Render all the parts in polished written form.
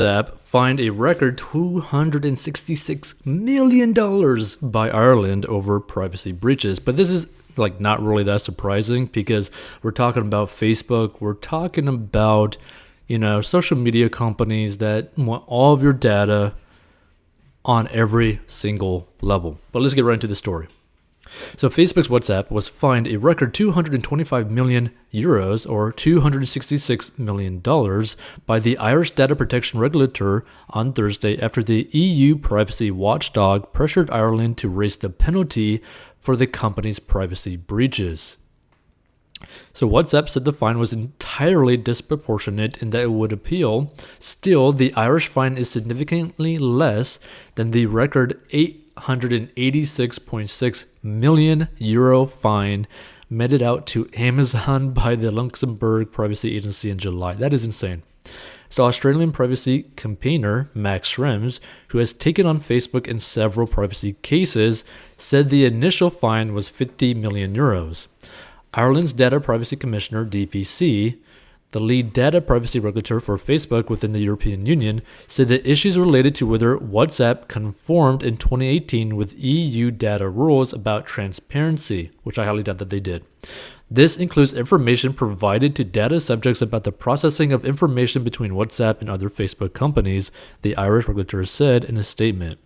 WhatsApp fined a record $266 million by Ireland over privacy breaches. But this is not really that surprising because we're talking about Facebook. We're talking about, social media companies that want all of your data on every single level. But let's get right into the story. So Facebook's WhatsApp was fined a record 225 million euros or $266 million by the Irish data protection regulator on Thursday after the EU privacy watchdog pressured Ireland to raise the penalty for the company's privacy breaches. So WhatsApp said the fine was entirely disproportionate and that it would appeal. Still, the Irish fine is significantly less than the record 886.6 million euro fine meted out to Amazon by the Luxembourg Privacy Agency in July. That is insane. So Australian privacy campaigner Max Schrems, who has taken on Facebook in several privacy cases, said the initial fine was 50 million euros. Ireland's Data Privacy Commissioner, DPC, the lead data privacy regulator for Facebook within the European Union, said that issues related to whether WhatsApp conformed in 2018 with EU data rules about transparency, which I highly doubt that they did. This includes information provided to data subjects about the processing of information between WhatsApp and other Facebook companies, the Irish regulator said in a statement.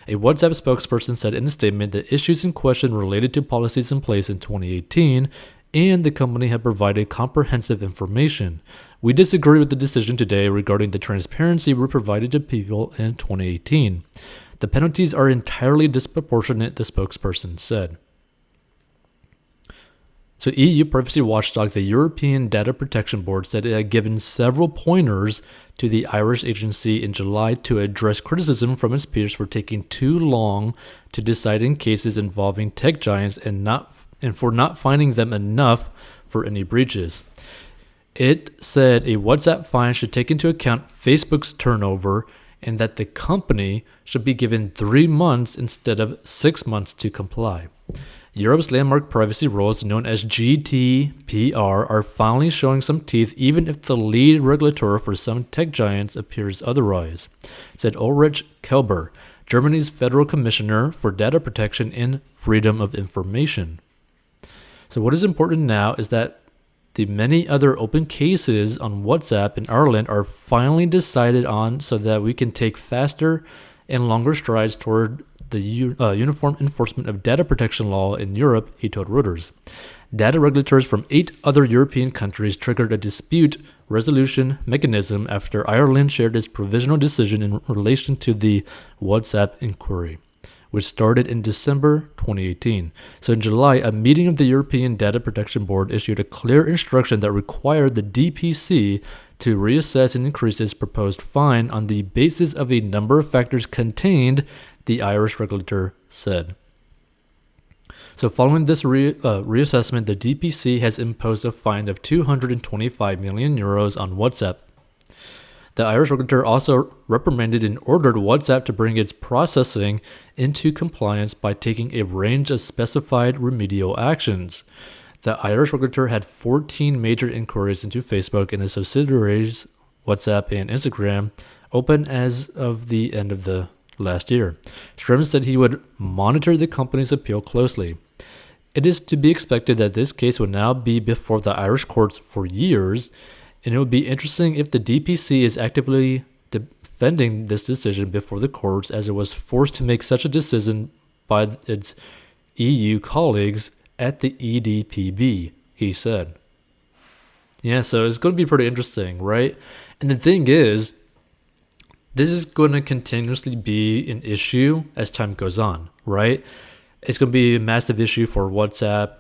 A WhatsApp spokesperson said in a statement that issues in question related to policies in place in 2018, and the company had provided comprehensive information. We disagree with the decision today regarding the transparency we provided to people in 2018. The penalties are entirely disproportionate, the spokesperson said. So EU privacy watchdog, the European Data Protection Board, said it had given several pointers to the Irish agency in July to address criticism from its peers for taking too long to decide in cases involving tech giants and for not finding them enough for any breaches. It said a WhatsApp fine should take into account Facebook's turnover and that the company should be given 3 months instead of 6 months to comply. Europe's landmark privacy rules, known as GDPR, are finally showing some teeth even if the lead regulator for some tech giants appears otherwise, said Ulrich Kelber, Germany's Federal Commissioner for Data Protection and Freedom of Information. So what is important now is that the many other open cases on WhatsApp in Ireland are finally decided on so that we can take faster and longer strides toward the uniform enforcement of data protection law in Europe, he told Reuters. Data regulators from 8 other European countries triggered a dispute resolution mechanism after Ireland shared its provisional decision in relation to the WhatsApp inquiry, which started in December 2018. So in July, a meeting of the European Data Protection Board issued a clear instruction that required the DPC to reassess and increase its proposed fine on the basis of a number of factors contained, the Irish regulator said. So following this reassessment, the DPC has imposed a fine of 225 million euros on WhatsApp. The Irish regulator also reprimanded and ordered WhatsApp to bring its processing into compliance by taking a range of specified remedial actions. The Irish regulator had 14 major inquiries into Facebook and its subsidiaries, WhatsApp and Instagram, open as of the end of the last year. Schrems said he would monitor the company's appeal closely. It is to be expected that this case would now be before the Irish courts for years, and it would be interesting if the DPC is actively defending this decision before the courts, as it was forced to make such a decision by its EU colleagues at the EDPB, he said. Yeah, so it's going to be pretty interesting, right? And the thing is, this is going to continuously be an issue as time goes on, right? It's going to be a massive issue for WhatsApp,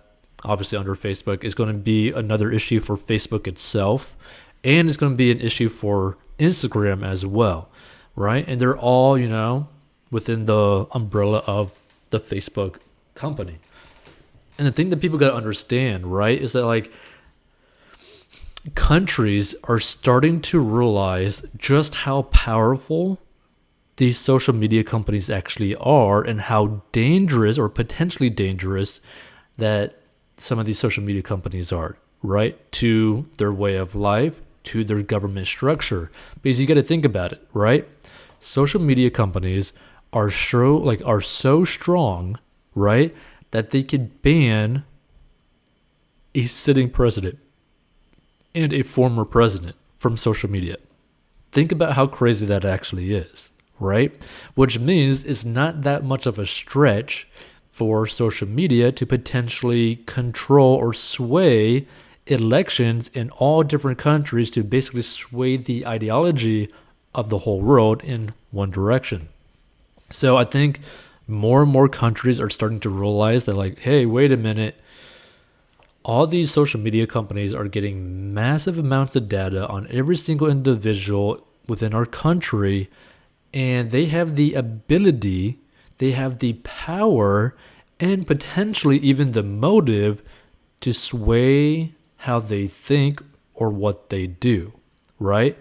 obviously under Facebook. It's going to be another issue for Facebook itself, and it's going to be an issue for Instagram as well, right? And they're all, within the umbrella of the Facebook company. And the thing that people got to understand, right, is that countries are starting to realize just how powerful these social media companies actually are and how dangerous or potentially dangerous that some of these social media companies are, right? To their way of life, to their government structure. Because you got to think about it, right? Social media companies are so strong, right, that they could ban a sitting president and a former president from social media. Think about how crazy that actually is, right? Which means it's not that much of a stretch for social media to potentially control or sway elections in all different countries, to basically sway the ideology of the whole world in one direction. So I think more and more countries are starting to realize that, like, hey, wait a minute. All these social media companies are getting massive amounts of data on every single individual within our country, and they have the ability, they have the power, and potentially even the motive to sway how they think or what they do, right?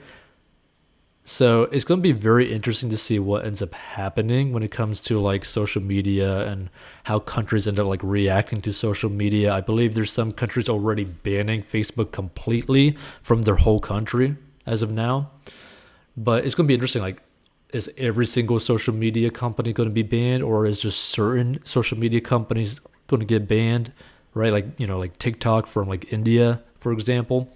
So it's going to be very interesting to see what ends up happening when it comes to like social media and how countries end up like reacting to social media. I believe there's some countries already banning Facebook completely from their whole country as of now. But it's going to be interesting. Like, is every single social media company going to be banned, or is just certain social media companies going to get banned, right? Like, like TikTok from like India, for example.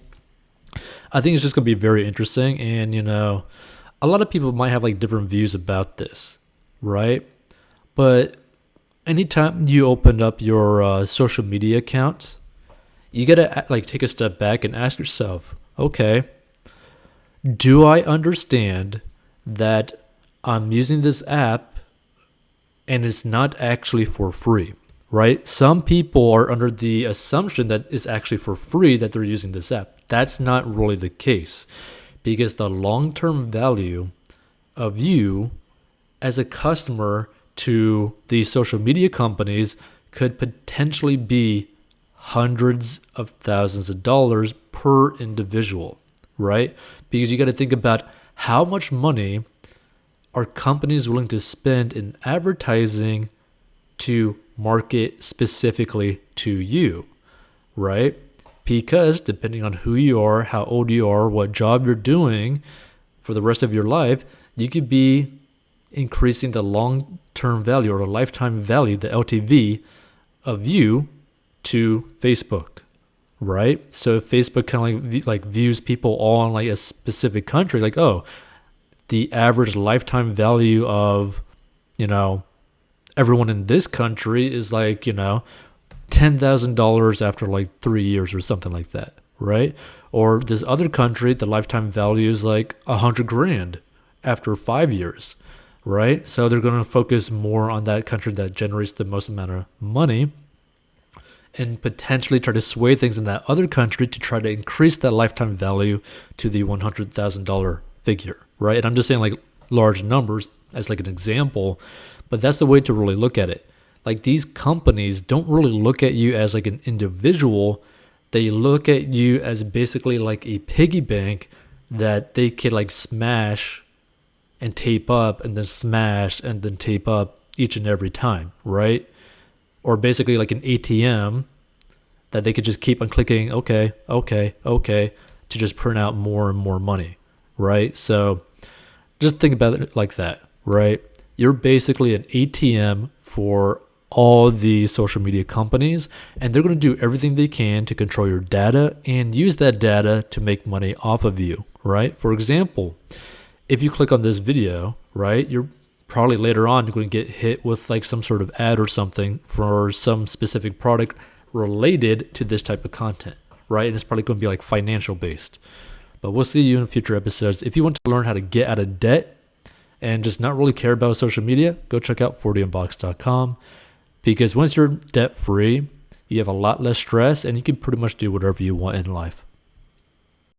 I think it's just going to be very interesting. And, a lot of people might have like different views about this, right? But anytime you open up your social media account, you got to like take a step back and ask yourself, okay, do I understand that I'm using this app and it's not actually for free, right? Some people are under the assumption that it's actually for free that they're using this app. That's not really the case, because the long-term value of you as a customer to these social media companies could potentially be hundreds of thousands of dollars per individual, right? Because you got to think about how much money are companies willing to spend in advertising to market specifically to you, right? Because depending on who you are, how old you are, what job you're doing for the rest of your life, you could be increasing the long-term value or the lifetime value, the LTV of you to Facebook, right? So if Facebook kind of like views people all in like a specific country, like, oh, the average lifetime value of, everyone in this country is like, $10,000 after like 3 years or something like that, right? Or this other country, the lifetime value is like $100,000 after 5 years, right? So they're going to focus more on that country that generates the most amount of money, and potentially try to sway things in that other country to try to increase that lifetime value to the $100,000 figure, right? And I'm just saying like large numbers as like an example, but that's the way to really look at it. Like, these companies don't really look at you as like an individual. They look at you as basically like a piggy bank that they could like smash and tape up and then smash and then tape up each and every time, right? Or basically like an ATM that they could just keep on clicking, okay, to just print out more and more money, right? So just think about it like that, right? You're basically an ATM for all the social media companies, and they're going to do everything they can to control your data and use that data to make money off of you, right? For example, if you click on this video, right, you're probably later on you're going to get hit with like some sort of ad or something for some specific product related to this type of content, right? And it's probably going to be like financial based. But we'll see you in future episodes. If you want to learn how to get out of debt and just not really care about social media, go check out 40inbox.com. Because once you're debt free, you have a lot less stress and you can pretty much do whatever you want in life.